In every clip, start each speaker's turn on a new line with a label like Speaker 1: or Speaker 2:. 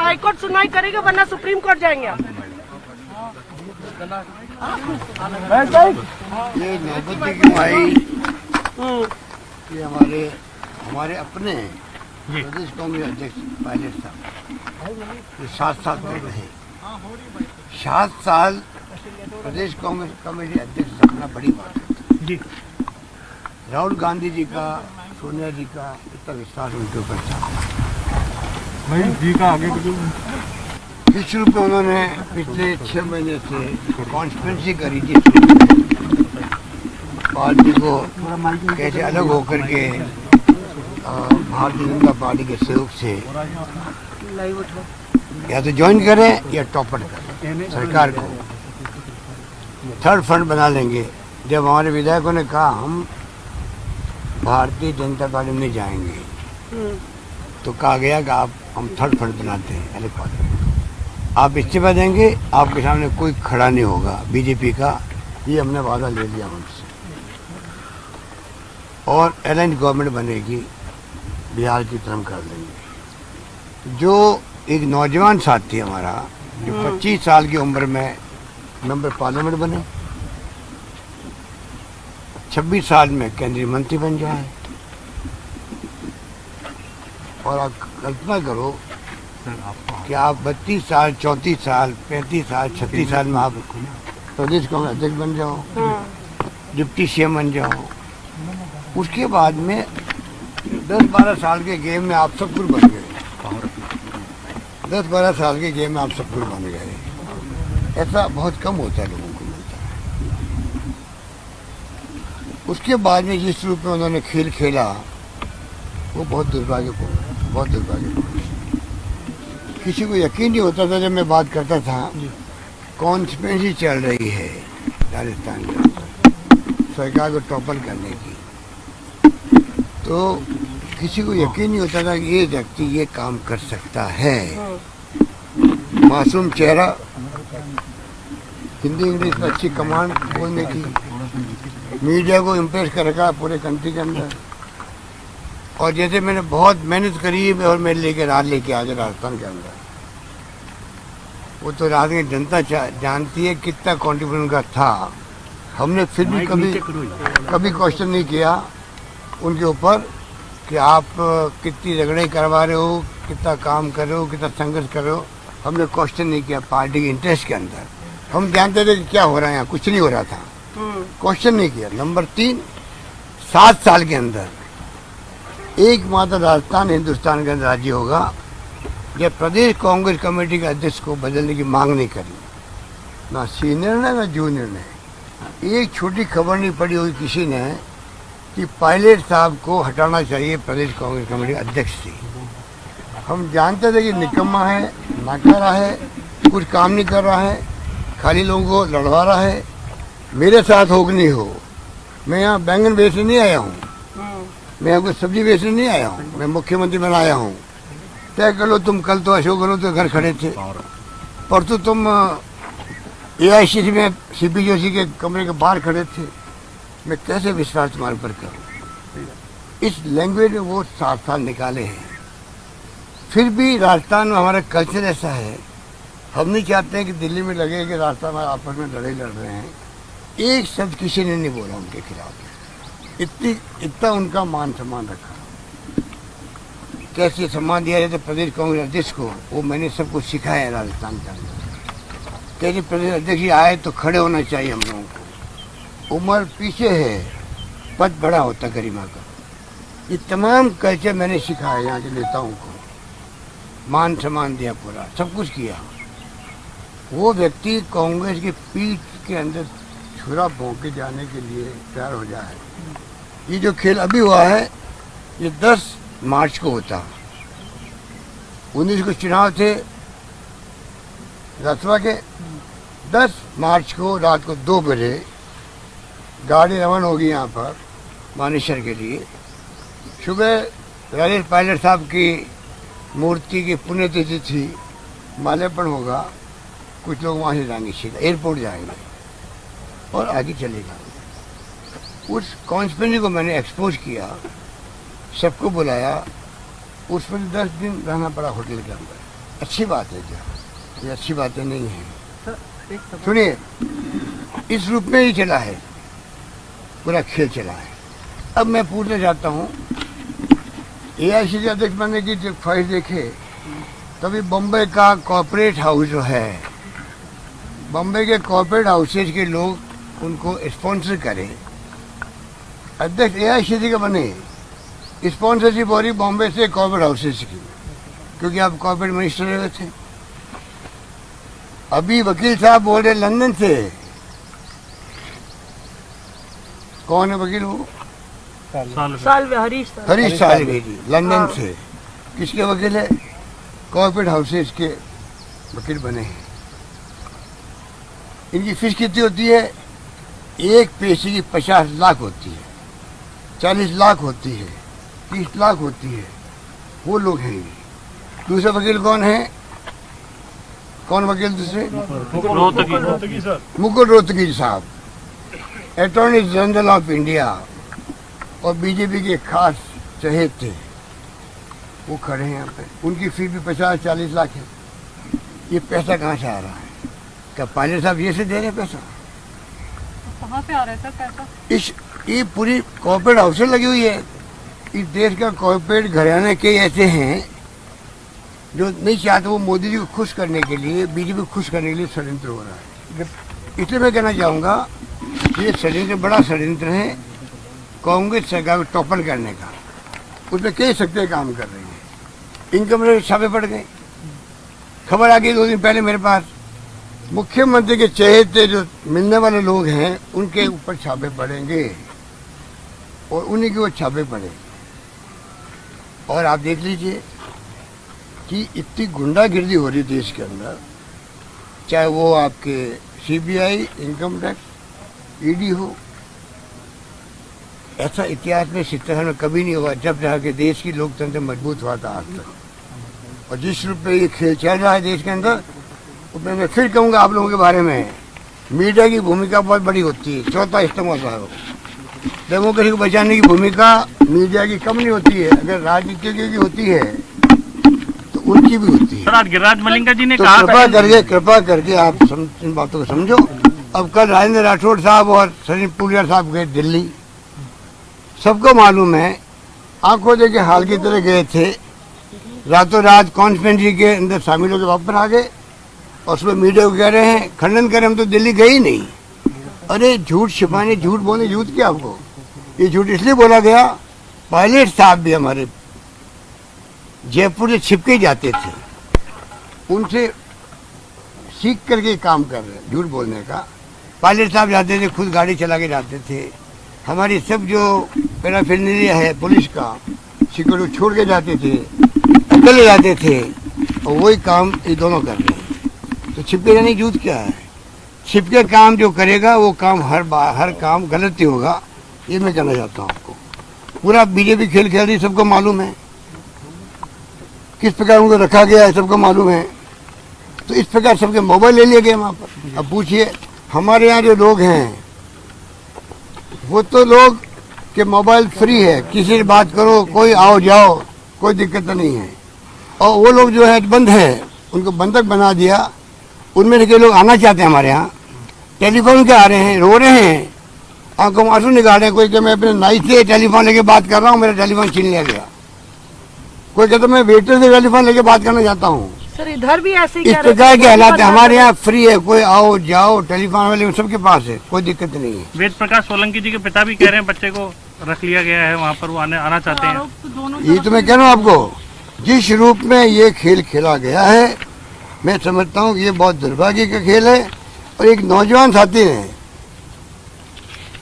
Speaker 1: High court सुनवाई करेगा, वरना सुप्रीम कोर्ट जाएंगे आप।
Speaker 2: ये नौबत क्यों आई? ये हमारे अपने प्रदेश कांग्रेस अध्यक्ष पायलट साहब 7 साल तक रहे। 7 साल प्रदेश कांग्रेस कमेटी अध्यक्ष रखना बड़ी बात है। राहुल गांधी जी का, सोनिया जी का इतना विश्वास उनके ऊपर था।
Speaker 3: जी का आगे
Speaker 2: किस रूप में उन्होंने पिछले 6 महीने से कॉन्स्पिरेसी करी थी पार्टी को कैसे अलग होकर के भारतीय जनता पार्टी के सहयोग से या तो ज्वाइन करें या टॉपर करें सरकार को, थर्ड फ्रंट बना लेंगे। जब हमारे विधायकों ने कहा हम भारतीय जनता पार्टी में जाएंगे तो कहा गया कि हम थर्ड फ्रंट बनाते हैं अलग पार्टी। आप इस्तीफा देंगे, आपके सामने कोई खड़ा नहीं होगा बीजेपी का, ये हमने वादा ले लिया उनसे। और अलायंस गवर्नमेंट बनेगी, बिहार की तरफ कर देंगे। जो एक नौजवान साथी हमारा जो 25 साल की उम्र में मेंबर पार्लियामेंट बने, 26 साल में केंद्रीय मंत्री बन जाए, और आप कल्पना करो कि आप 32 साल, 34 साल, 35 साल, 36 साल में आप प्रदेश कांग्रेस अध्यक्ष बन जाओ, डिप्टी सीएम बन जाओ। उसके बाद में 10-12 साल के गेम में आप सब कुछ बन गए। 10-12 साल के गेम में आप सब कुछ बन गए। ऐसा बहुत कम होता है, लोगों को मिलता है। उसके बाद में जिस रूप में उन्होंने खेल खेला वो बहुत दुर्भाग्यपूर्ण, बहुत दुर्भाग्यपूर्ण। किसी को यकीन नहीं होता था जब मैं बात करता था कॉन्स्पिरेसी चल रही है राजस्थान में सरकार को टॉपल करने की, तो किसी को यकीन नहीं होता था कि ये व्यक्ति ये काम कर सकता है। मासूम चेहरा, हिंदी इंग्लिश में अच्छी कमांड बोलने की, मीडिया को इम्प्रेस कर रखा पूरे कंट्री के अंदर। और जैसे मैंने बहुत मेहनत करी और मैं लेके आज राजस्थान के अंदर, वो तो राजस्थान की जनता जानती है कितना कॉन्ट्रीब्यूशन उनका था। हमने फिर भी कभी क्वेश्चन नहीं किया उनके ऊपर कि आप कितनी झगड़े करवा रहे हो, कितना काम कर रहे हो, कितना संघर्ष कर रहे हो। हमने क्वेश्चन नहीं किया पार्टी के इंटरेस्ट के अंदर। हम जानते थे कि क्या हो रहा है, यहाँ कुछ नहीं हो रहा था, क्वेश्चन नहीं किया। नंबर 3, 7 साल के अंदर एकमात्र राजस्थान हिंदुस्तान का राज्य होगा जब प्रदेश कांग्रेस कमेटी के अध्यक्ष को बदलने की मांग नहीं करी, ना सी निर्णय ना जू निर्णय। एक छोटी खबर नहीं पड़ी हुई किसी ने कि पायलट साहब को हटाना चाहिए प्रदेश कांग्रेस कमेटी के अध्यक्ष से। हम जानते थे कि निकम्मा है, नाकारा है, कुछ काम नहीं कर रहा है, खाली लोगों को लड़वा रहा है। मेरे साथ हो कि नहीं हो, मैं यहाँ बैंगन बेचने नहीं आया हूँ, मैं यहाँ कोई सब्जी बेचने नहीं आया हूँ, मैं मुख्यमंत्री बना आया हूँ। तय कर लो तुम, कल तो अशोक गहलोत के घर खड़े थे, परसों तुम AICC में CP जोशी के कमरे के बाहर खड़े थे। मैं कैसे विश्वास तुम्हारे पर करूँ? इस लैंग्वेज में वो 7 साल निकाले हैं। फिर भी राजस्थान में हमारा कल्चर ऐसा है, हम नहीं चाहते हैं कि दिल्ली में लगे कि राजस्थान में आपस में लड़ाई लड़ रहे हैं। एक शब्द किसी ने नहीं बोला उनके खिलाफ। इतना उनका मान सम्मान रखा। कैसे सम्मान दिया जाता है प्रदेश कांग्रेस अध्यक्ष को, वो मैंने सबको सिखाया है राजस्थान के अंदर। कैसे प्रदेश अध्यक्ष जी आए तो खड़े होना चाहिए हम लोगों को। उम्र पीछे है, पद बड़ा होता गरिमा का। ये तमाम कल्चर मैंने सिखाया यहाँ के नेताओं को, मान सम्मान दिया, पूरा सब कुछ किया। वो व्यक्ति कांग्रेस की पीठ के अंदर छुरा भोंक के जाने के लिए तैयार हो जाए। ये जो खेल अभी हुआ है ये 10 मार्च को होता। 19 को चुनाव थे राज्यसभा के। 10 मार्च को रात को 2 बजे गाड़ी रवाना होगी यहाँ पर मानेसर के लिए। सुबह राजेश पायलट साहब की मूर्ति की पुण्यतिथि थी, माल्यार्पण होगा। कुछ लोग वहाँ से जाएंगे, सीधा एयरपोर्ट जाएंगे और आगे चले जाएंगे। उस कॉन्स्पिरेसी को मैंने एक्सपोज किया, सबको बुलाया। उस पर 10 दिन रहना पड़ा होटल के अंदर। अच्छी बात है क्या? ये अच्छी बातें नहीं है। सुनिए, इस रूप में ही चला है, पूरा खेल चला है। अब मैं पूछना चाहता हूँ, AICC अध्यक्ष बनने की जब ख्वाहिश देखे तभी बम्बई का कॉर्पोरेट हाउस जो है, बम्बई के कॉर्पोरेट हाउसेज के लोग उनको स्पॉन्सर करें, अध्यक्ष AICC का बने। स्पॉन्सरशिप हो रही बॉम्बे से कॉर्पोरेट हाउसेज की, क्योंकि आप कॉर्पोरेट मिनिस्टर रहे थे। अभी वकील साहब बोल रहे लंदन से, कौन है वकील? वो हरीश साल्वे जी, लंदन से। किसके वकील है? कॉर्पोरेट हाउसेज के वकील बने हैं। इनकी फीस कितनी होती है? एक पेशी की 50 लाख होती है, 40 लाख होती है, 30 लाख होती है। वो लोग हैं ये। दूसरा वकील कौन है? कौन वकील दूसरे? मुकुल रोहतगी साहब, अटॉर्नी जनरल ऑफ इंडिया और बीजेपी के खास चहेते, वो खड़े हैं यहाँ पे। उनकी फीस भी 50-40 लाख है। ये पैसा कहाँ से आ रहा है? क्या पायलट साहब ये से दे रहे हैं पैसा?
Speaker 4: कहाँ से आ रहा है सर पैसा?
Speaker 2: ये पूरी कॉर्पोरेट हाउस लगी हुई है। इस देश का कॉर्पोरेट घराने के ऐसे हैं जो नहीं चाहते, वो मोदी जी को खुश करने के लिए, बीजेपी को खुश करने के लिए षड्यंत्र हो रहा है। इसलिए मैं कहना चाहूँगा ये षड्यंत्र बड़ा षड्यंत्र है कांग्रेस सरकार को टॉपल करने का। उसमें कई शक्तियाँ काम कर रही हैं। इनकम टैक्स छापे पड़ गए। खबर आ गई 2 दिन पहले मेरे पास, मुख्यमंत्री के चहेते जो मिलने वाले लोग हैं उनके ऊपर छापे पड़ेंगे और उन्हीं के वो छापे पड़े। और आप देख लीजिए कि इतनी गुंडागिर्दी हो रही देश के अंदर, चाहे वो आपके CBI, इनकम टैक्स, ED हो। ऐसा इतिहास में 70 साल में कभी नहीं हुआ जब जहाँ के देश की लोकतंत्र मजबूत हुआ था आज तक। और जिस रूप में ये खेल चल रहा है देश के अंदर, उसमें मैं फिर कहूँगा आप लोगों के बारे में, मीडिया की भूमिका बहुत बड़ी होती है। चौथा स्तंभ होता है। डेमोक्रेसी को बचाने की भूमिका मीडिया की कम नहीं होती है। अगर राजनीतिज्ञों की होती है तो उनकी भी होती है।
Speaker 5: सर, आज गिरिराज मलिंगा जी ने
Speaker 2: तो
Speaker 5: कहा,
Speaker 2: कृपा करके आप इन बातों को समझो। अब कल राजेंद्र राठौड़ साहब और सचिन पुलिया साहब गए दिल्ली, सबको मालूम है, आंखों देखे हाल की तरह गए थे, रातों रात कॉन्फ्रेंस के अंदर शामिल होकर वापस आ गए। और उसमें मीडिया को कह रहे हैं, खंडन करें, हम तो दिल्ली गए ही नहीं। अरे झूठ छिपाने, झूठ बोलने, झूठ क्या आपको? ये झूठ इसलिए बोला गया, पायलट साहब भी हमारे जयपुर से छिपके ही जाते थे, उनसे सीख करके काम कर रहे हैं झूठ बोलने का। पायलट साहब जाते थे, खुद गाड़ी चला के जाते थे। हमारी सब जो पैराफिरनेलिया है पुलिस का, सिक्योरिटी छोड़ के जाते थे, अकेले जाते थे, और वही काम ये दोनों कर रहे हैं। तो छिपके जाने की झूठ क्या है? छिपके काम जो करेगा वो काम हर काम गलत ही होगा। ये मैं कहना चाहता हूँ आपको। पूरा बीजेपी खेल खेल रही, सबको मालूम है किस प्रकार उनको रखा गया है, सबको मालूम है। तो इस प्रकार सबके मोबाइल ले लिए गए वहाँ पर। अब पूछिए, हमारे यहाँ जो लोग हैं वो तो लोग के मोबाइल फ्री है, किसी से बात करो, कोई आओ जाओ, कोई दिक्कत नहीं है। और वो लोग जो है बंद है, उनको बंधक बना दिया। उनमें से लोग आना चाहते हैं हमारे यहाँ, टेलीफोन के आ रहे हैं, रो रहे हैं, आंखों में आंसू निकाल रहे हैं। कोई कि मैं अपने नाई से टेलीफोन लेके बात कर रहा हूँ, मेरा टेलीफोन छीन लिया गया। कोई कहता मैं वेटर से टेलीफोन लेके बात करना चाहता हूँ।
Speaker 1: सर इधर भी ऐसे ही
Speaker 2: इस प्रकार के हालात हमारे यहाँ फ्री है, कोई आओ जाओ, टेलीफोन वाले सबके पास है, कोई दिक्कत नहीं है।
Speaker 5: वेद प्रकाश सोलंकी जी के पिता भी कह रहे हैं बच्चे को रख लिया गया है वहाँ पर, वो आना चाहते हैं।
Speaker 2: ये तो मैं कह रहा हूँ आपको, जिस रूप में ये खेल खेला गया है, मैं समझता हूँ ये बहुत दुर्भाग्य का खेल है। और एक नौजवान साथी ने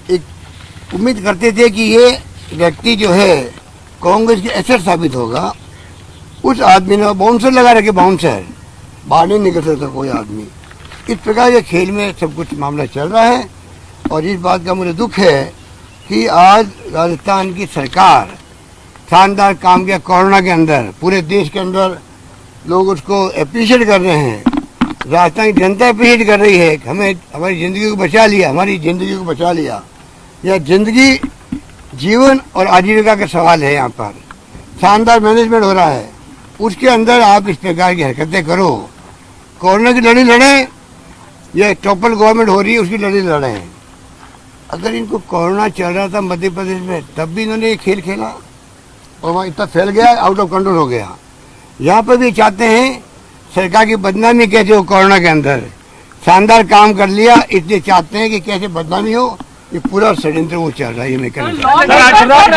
Speaker 2: एक उम्मीद करते थे कि ये व्यक्ति जो है कांग्रेस के एसेट साबित होगा। उस आदमी ने बाउंसर लगा रखे, बाउंसर, बाहर नहीं निकल सकता कोई आदमी। इस प्रकार के खेल में सब कुछ मामला चल रहा है। और इस बात का मुझे दुख है कि आज राजस्थान की सरकार शानदार काम किया कोरोना के अंदर, पूरे देश के अंदर लोग उसको अप्रिशिएट कर रहे हैं। राजस्थान की जनता अप्रिशिएट कर रही है कि हमें हमारी ज़िंदगी को बचा लिया, हमारी ज़िंदगी को बचा लिया। यह ज़िंदगी, जीवन और आजीविका का सवाल है। यहाँ पर शानदार मैनेजमेंट हो रहा है। उसके अंदर आप इस प्रकार की हरकतें करो। कोरोना की लड़ाई लड़े या टोपल गवर्नमेंट हो रही है उसकी लड़ाई लड़े हैं। अगर इनको कोरोना चल रहा था मध्य प्रदेश में तब भी इन्होंने ये खेल खेला और वहाँ इतना फैल गया, आउट ऑफ कंट्रोल हो गया। यहाँ पर भी चाहते हैं सरकार की बदनामी कैसे हो, कोरोना के अंदर शानदार काम कर लिया इसलिए चाहते हैं कि कैसे बदनामी हो। ये पूरा षड्यंत्र वो चल रहा है, ये मैं कहना चाहता हूं।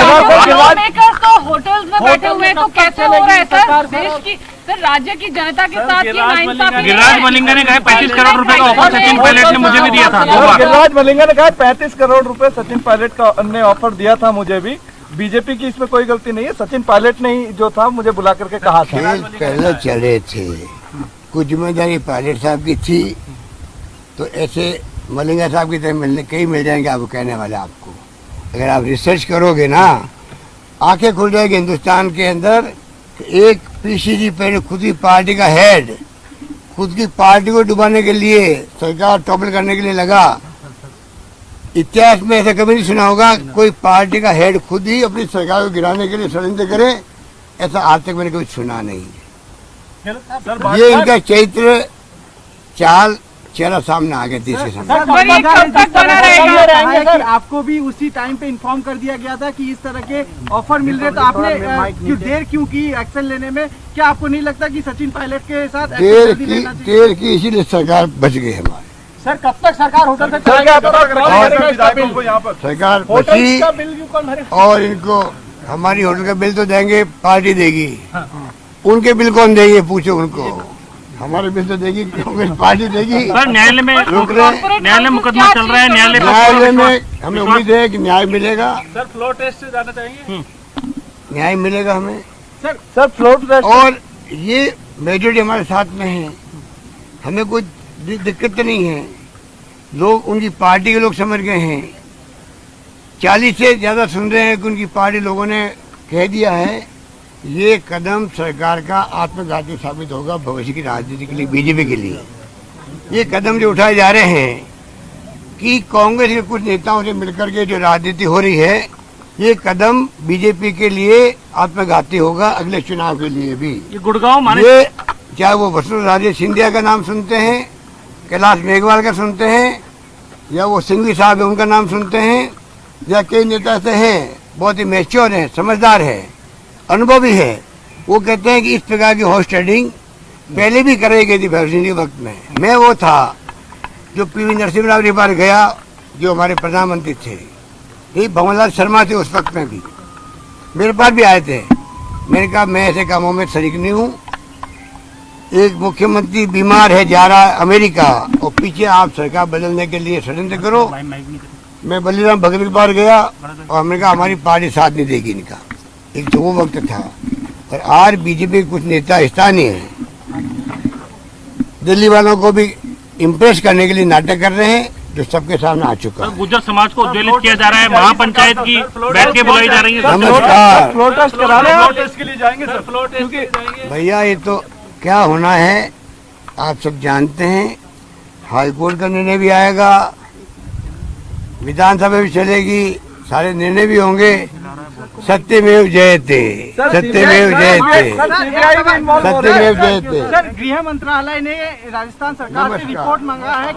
Speaker 4: तो होटल्स में बैठे हुए तो कैसे हो रहा है सर? देश की सर राज्य की जनता के साथ की नाइंसाफी।
Speaker 5: गिरिराज मलिंगा ने कहा 35 करोड़ रुपए का ऑफर सचिन पायलट ने मुझे भी दिया था 2 बार।
Speaker 3: गिरिराज मलिंगा ने कहा 35 करोड़ रुपए सचिन पायलट का ने ऑफर दिया था मुझे भी। बीजेपी की इसमें कोई गलती नहीं है, सचिन पायलट ने ही जो था मुझे बुला करके कहा था।
Speaker 2: खेल पहले चले थे, कुछ जिम्मेदारी पायलट साहब की थी, तो ऐसे मलिंगा साहब की तरह मिलने कई मिल जाएंगे आपको, कहने वाले आपको। अगर आप रिसर्च करोगे ना आंखें खुल जाएगी हिंदुस्तान के अंदर। एक पीसीसी पहले खुद की पार्टी का हेड खुद की पार्टी को डुबाने के लिए सरकार टॉपल करने के लिए लगा। इतिहास में ऐसा कभी नहीं सुना होगा कोई पार्टी का हेड खुद ही अपनी सरकार को गिराने के लिए षड्यंत्र करे, ऐसा आज तक मैंने कभी सुना नहीं। ये इनका चरित्र चाल चेहरा सामने आ गया तीसरे समय।
Speaker 6: आपको भी उसी टाइम पे इन्फॉर्म कर दिया गया था कि इस तरह के ऑफर मिल रहे, तो आपने देर क्यों की एक्शन लेने में? क्या आपको नहीं लगता कि सचिन पायलट के साथ
Speaker 2: देर की इसीलिए सरकार बच गई हमारी।
Speaker 6: सर कब तक सरकार होटल से
Speaker 2: सरकार बची और इनको हमारी होटल का बिल तो देंगे, पार्टी देगी। उनके बिल कौन देगी पूछो उनको। हमारे बिल तो देगी पार्टी देगी।
Speaker 5: सर न्यायालय में न्यायालय मुकदमा चल रहा है,
Speaker 2: न्यायालय में हमें उम्मीद है कि न्याय मिलेगा।
Speaker 3: सर फ्लोर टेस्ट से जाना चाहेंगे?
Speaker 2: न्याय मिलेगा हमें
Speaker 3: सर फ्लोर टेस्ट।
Speaker 2: और ये मेजोरिटी हमारे साथ में है, हमें कोई दिक्कत तो नहीं है। लोग उनकी पार्टी के लोग समझ गए हैं, 40 से ज्यादा सुन रहे हैं कि उनकी पार्टी लोगों ने कह दिया है। ये कदम सरकार का आत्मघाती साबित होगा भविष्य की राजनीति के लिए, बीजेपी के लिए। ये कदम जो उठाए जा रहे हैं कि कांग्रेस के कुछ नेताओं से मिलकर के जो राजनीति हो रही है, ये कदम बीजेपी के लिए आत्मघाती होगा अगले चुनाव के लिए भी।
Speaker 5: ये गुड़गांव माने
Speaker 2: ये चाहे वो वसुंधरा सिंधिया का नाम सुनते हैं, कैलाश मेघवाल का सुनते हैं, या वो सिंघवी साहब है उनका नाम सुनते हैं, या कई नेता ऐसे हैं बहुत ही मैच्योर हैं, समझदार है, अनुभवी है, वो कहते हैं कि इस प्रकार की हॉर्स ट्रेडिंग पहले भी कराई गई थी भगत सिंह के वक्त में। मैं वो था जो पीवी नरसिम्हा राव के पास गया, जो हमारे प्रधानमंत्री थे, यही भंवरलाल शर्मा थे उस वक्त में भी, मेरे पास भी आए थे। मैंने कहा मैं ऐसे कामों में शरीक नहीं हूँ। एक मुख्यमंत्री बीमार है, जा रहा है अमेरिका, और पीछे आप सरकार बदलने के लिए षड्यंत्र करो। मैं बलीराम भगत के पास गया और हमने कहा हमारी पार्टी साथ नहीं देगी इनका। एक तो वो वक्त था। और आज बीजेपी के कुछ नेता स्थानीय हैं, दिल्ली वालों को भी इम्प्रेस करने के लिए नाटक कर रहे हैं, जो सबके सामने आ चुका है।
Speaker 5: गुर्जर समाज को उद्वेलित किया जा रहा है, महापंचायत की बैठकें बुलाई जा रही है।
Speaker 2: नमस्कार
Speaker 3: फ्लोर टेस्ट करा रहे हैं, फ्लोर टेस्ट के लिए जाएंगे सर। फ्लोर टेस्ट के लिए जाएंगे
Speaker 2: भैया, ये तो क्या होना है आप सब जानते हैं। हाईकोर्ट का निर्णय भी आएगा, विधानसभा भी चलेगी, सारे निर्णय भी होंगे। सत्यमेव जयते, सत्यमेव जयते, सत्यमेव जयते।
Speaker 6: सर गृह मंत्रालय ने राजस्थान सरकार से रिपोर्ट मांगा है।